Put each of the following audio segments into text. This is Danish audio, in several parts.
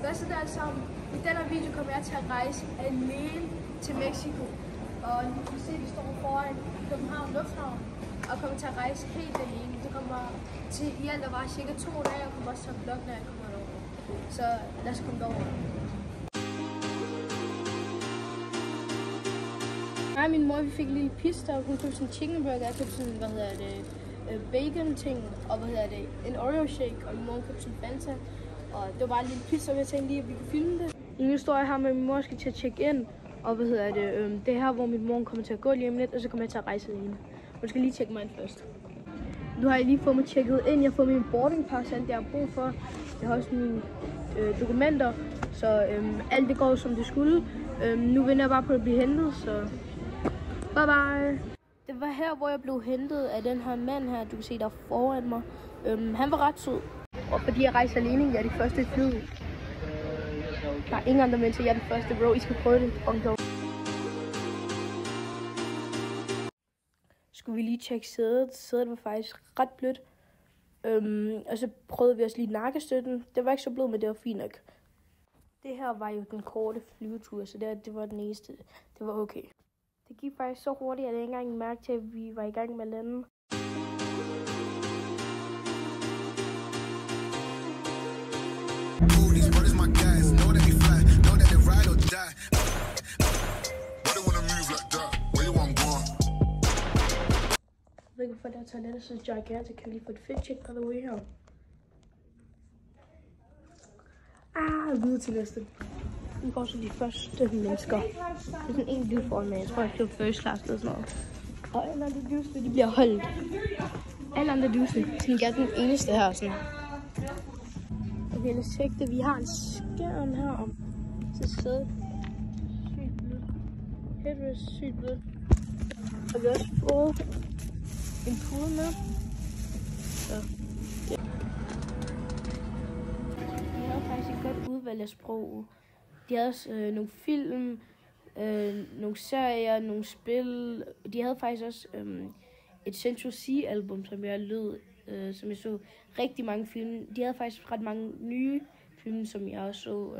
Hvad så der alle sammen? I denne video kommer jeg til at rejse alene til Mexico. Og I kan se, at vi står foran København Lufthavn og kommer til at rejse helt alene. Det kommer til i alt, der var cirka 2 dage, og kommer også tage vlog, når jeg kommer derover. Så lad os komme derover. Mig og min mor, vi fik en lille pizza, og hun købte sådan en chicken burger, jeg købte sådan, bacon ting, og en Oreo shake, og min mor købte sådan Fanta. Og det var bare en lille pizza, og jeg tænkte lige, at vi kunne filme det. Nu står jeg her med min mor, skal til at tjekke ind, og det er her, hvor min mor kommer til at gå lige om lidt, og så kommer jeg til at rejse alene. Hun skal lige tjekke mig ind først. Nu har jeg lige fået mig tjekket ind, jeg har fået min boarding pass, alt det jeg har brug for. Jeg har også mine dokumenter, så alt det går som det skulle. Nu venter jeg bare på at blive hentet, så bye bye. Det var her, hvor jeg blev hentet af den her mand her, du kan se der foran mig. Han var ret sød. Og fordi jeg rejser alene, jeg er de første i flyet. Der er ingen andre mennesker, jeg er den første, bro. I skal prøve det. Skulle vi lige tjekke sædet. Sædet var faktisk ret blødt. Og så prøvede vi også lige nakkestøtten. Det var ikke så blødt, men det var fint nok. Det her var jo den korte flyvetur, så det var den eneste. Det var okay. Det gik faktisk så hurtigt, at jeg ikke engang mærke til, at vi var i gang med at lande. Jeg ved ikke, hvorfor der toilet er så gigantic. Kan vi lige få et fit check på the way her? Videre til næste. Vi går så de første mennesker. Det er sådan en lille foran mig. Jeg tror, jeg flyver first class eller sådan noget. Og alle andre dusene, de bliver holdt. Alle andre dusene. Så jeg er den eneste her sådan. Okay, lad os tjekke det. Vi har en skærm her om. Så sædet sygt blødt. Helt sygt blødt. Og vi har også fået en pude med. Så ja. De havde faktisk et godt udvalg af sprog. De havde også nogle film, nogle serier, nogle spil. De havde faktisk også et Central Cee-album, som jeg lød, som jeg så rigtig mange film. De havde faktisk ret mange nye film, som jeg også så.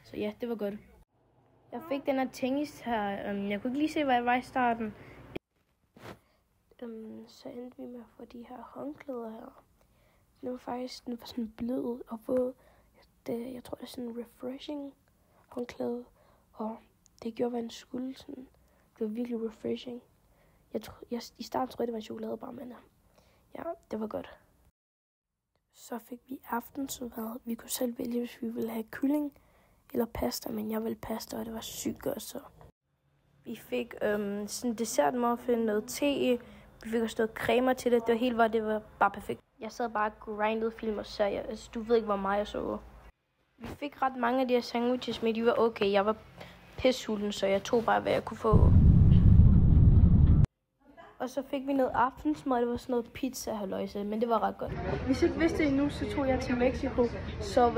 Så ja, det var godt. Jeg fik den her tingest her. Jeg kunne ikke lige se, hvad jeg var i starten. Så endte vi med at få de her håndklæder her. Den var sådan blød og våd. Jeg tror, det er sådan en refreshing håndklæde. Og det gjorde, hvad den skulle. Sådan. Det var virkelig refreshing. I starten troede jeg, det var en chokoladebar, men ja, det var godt. Så fik vi aftensmad. Vi kunne selv vælge, hvis vi ville have kylling eller pasta, men jeg ville pasta, og det var sygt godt så. Vi fik sådan en dessertmuffin, noget te. Vi fik også noget cremer til det. Det var bare perfekt. Jeg sad bare og grindede film og serier. Altså, du ved ikke, hvor meget jeg så. Vi fik ret mange af de her sandwiches, men de var okay. Jeg var pissulten, så jeg tog bare, hvad jeg kunne få. Og så fik vi noget aftensmad. Det var sådan noget pizza halløjse, men det var ret godt. Hvis jeg ikke vidste det endnu, så tog jeg til Mexico. Så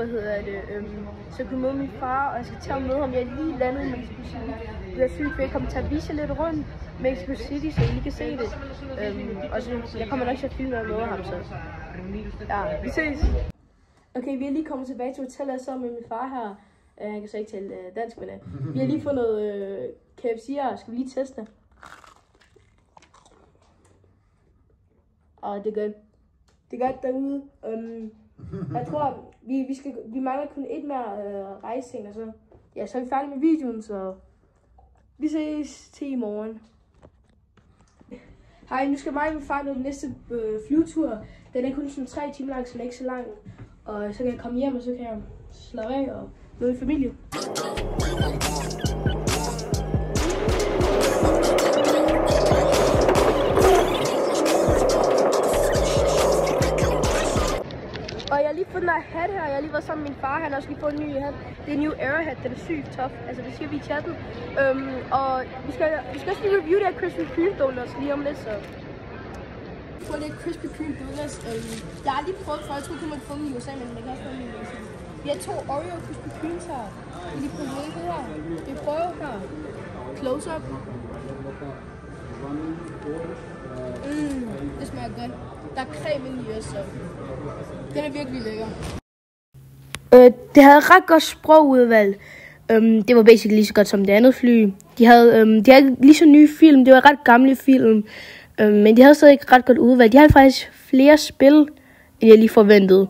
så kunne jeg møde min far, og jeg skal til at møde ham. Jeg er lige landet i Mexico City. Det er sygt, for jeg kommer til at vise lidt rundt Mexico City, så I lige kan se det. Og så jeg kommer nok til at filme, når jeg møder ham, så ja, vi ses. Okay, vi er lige kommet tilbage til hotellet sammen med min far her. Han kan så ikke tale dansk, men vi har lige fået noget KFC her. Skal vi lige teste det? Og det er godt. Det er godt derude. Jeg tror, vi mangler kun et mere rejsing, og så er vi færdige med videoen, så vi ses til i morgen. Hej, nu skal mig og min far nå den næste flyvetur. Den er kun sådan 3 timer lang, så den er ikke så lang. Og så kan jeg komme hjem, og så kan jeg slappe af og møde en familie. Og jeg har lige fået den her hat her. Jeg har lige været sammen med min far. Han har også lige fået en ny hat. Det er en New Era hat. Den er sygt tough. Altså, det siger vi i chatten. Og vi skal også lige review det her Krispy Kreme donuts lige om lidt, så. Få lidt Krispy Kreme donuts. Jeg har lige prøvet, for jeg troede, man kunne få dem i USA, men man kan også få dem i USA. Vi har 2 Oreo Krispy Kremes her. Vi lige prøve det her. Vi prøver her. Close up. Det smager godt. Der er creme i også, så den er virkelig lækker. Det havde ret godt sprogudvalg. Det var basically lige så godt som det andet fly. De havde lige så nye film. Det var ret gamle film. Men de havde stadig ret godt udvalg. De havde faktisk flere spil, end jeg lige forventede.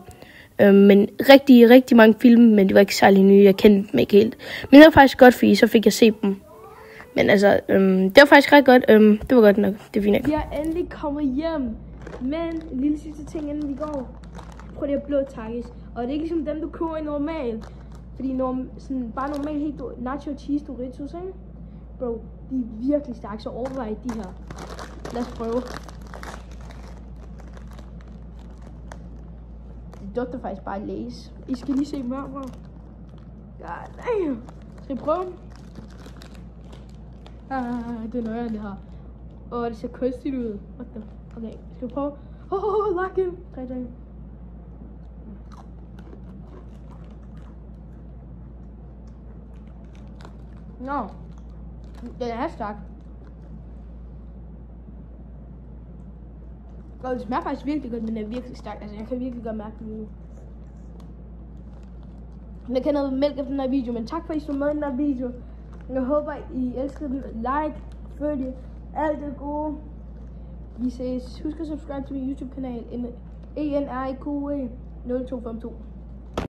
Men rigtig mange film, men det var ikke særlig nye. Jeg kendte dem ikke helt. Men det var faktisk godt, fordi så fik jeg se dem. Men altså, det var faktisk ret godt. Det var godt nok. Det er fint nok. Vi er endelig kommet hjem. Men en lille sidste ting, inden vi går. Prøv det her blå takkes. Og det er ikke ligesom dem, du køber i normal. Fordi sådan, bare normalt helt nacho cheese Doritos, ikke? Bro, de er virkelig stærke, så overvej de her. Lad os prøve. Det dufter faktisk bare Lay's. I skal lige se mør, bro. God damn. Skal vi prøve den? Det er nøjere, det her. Det ser kunstigt ud. Okay, skal vi prøve? Lock in. 3 dage. Nå. Den er stærk. Og det smager faktisk virkelig godt, men den er virkelig stærk. Altså, jeg kan virkelig godt mærke den nu. Jeg kan noget mælk efter den her video, men tak for at I så med i den her video. Jeg håber, I elsker den. Like, følg, alt det gode. Vi ses. Husk at subscribe til min YouTube-kanal. ENRIQE 0252.